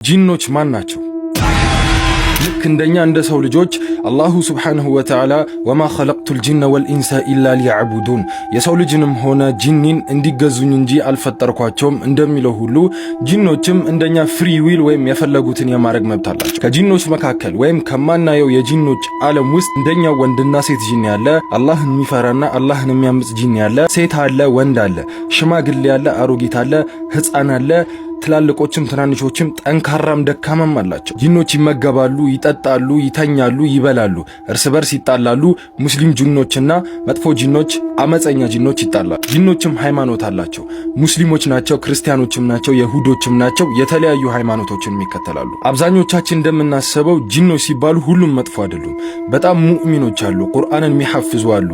ጂኖች ማን ናቸው? ልክ እንደኛ እንደ ሰው ልጆች አላሁ ሱብሓነሁ ወተዓላ ወማ ኸለቅቱል ጂነ ወልኢንሳ ኢላ ሊያዕቡዱን የሰው ልጅንም ሆነ ጂኒን እንዲገዙኝ እንጂ አልፈጠርኳቸውም እንደሚለው ሁሉ ጂኖችም እንደኛ ፍሪ ዊል ወይም የፈለጉትን የማድረግ መብት አላቸው። ከጂኖች መካከል ወይም ከማናየው የጂኖች ዓለም ውስጥ እንደኛ ወንድና ሴት ጂኒ ያለ፣ አላህን የሚፈራና አላህን የሚያምጽ ጂኒ ያለ፣ ሴት አለ፣ ወንድ አለ፣ ሽማግሌ ያለ፣ አሮጊት አለ፣ ህፃን አለ፣ ትላልቆችም ትናንሾችም ጠንካራም ደካማም አላቸው። ጂኖች ይመገባሉ፣ ይጠጣሉ፣ ይተኛሉ፣ ይበላሉ፣ እርስ በርስ ይጣላሉ። ሙስሊም ጂኖችና መጥፎ ጂኖች፣ አመፀኛ ጂኖች ይጣላሉ። ጂኖችም ሃይማኖት አላቸው። ሙስሊሞች ናቸው፣ ክርስቲያኖችም ናቸው፣ የሁዶችም ናቸው። የተለያዩ ሃይማኖቶችን ይከተላሉ። አብዛኞቻችን እንደምናስበው ጂኖች ሲባሉ ሁሉም መጥፎ አይደሉም። በጣም ሙእሚኖች አሉ፣ ቁርአንን የሚሐፍዙ አሉ፣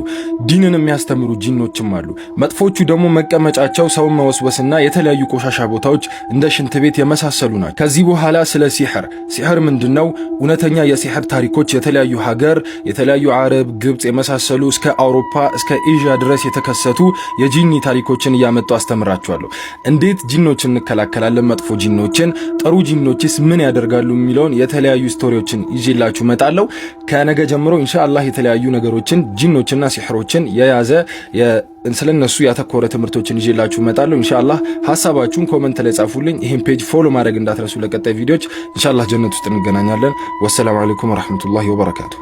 ዲንን የሚያስተምሩ ጂኖችም አሉ። መጥፎቹ ደግሞ መቀመጫቸው ሰውን መወስወስና የተለያዩ ቆሻሻ ቦታዎች እንደ ሽንት ቤት የመሳሰሉ ናቸው። ከዚህ በኋላ ስለ ሲሕር ምንድነው? እውነተኛ የሲሕር ታሪኮች የተለያዩ ሀገር የተለያዩ አረብ፣ ግብጽ የመሳሰሉ እስከ አውሮፓ እስከ ኤዥያ ድረስ የተከሰቱ የጂኒ ታሪኮችን እያመጡ አስተምራችኋለሁ። እንዴት ጂኖችን እንከላከላለን፣ መጥፎ ጂኖችን፣ ጥሩ ጂኖችስ ምን ያደርጋሉ የሚለውን የተለያዩ ስቶሪዎችን ይዤላችሁ መጣለሁ። ከነገ ጀምሮ ኢንሻአላህ የተለያዩ ነገሮችን ጂኖችና ሲሕሮችን የያዘ ስለነሱ ያተኮረ ትምህርቶችን ይዤላችሁ መጣለሁ። ኢንሻአላህ ሐሳባችሁን ኮሜንት ላይ ጻፉልኝ። ይሄን ፔጅ ፎሎ ማድረግ እንዳትረሱ ለቀጣይ ቪዲዮዎች። ኢንሻአላህ ጀነት ውስጥ እንገናኛለን። ወሰላሙ አለይኩም ወራህመቱላሂ ወበረካቱ።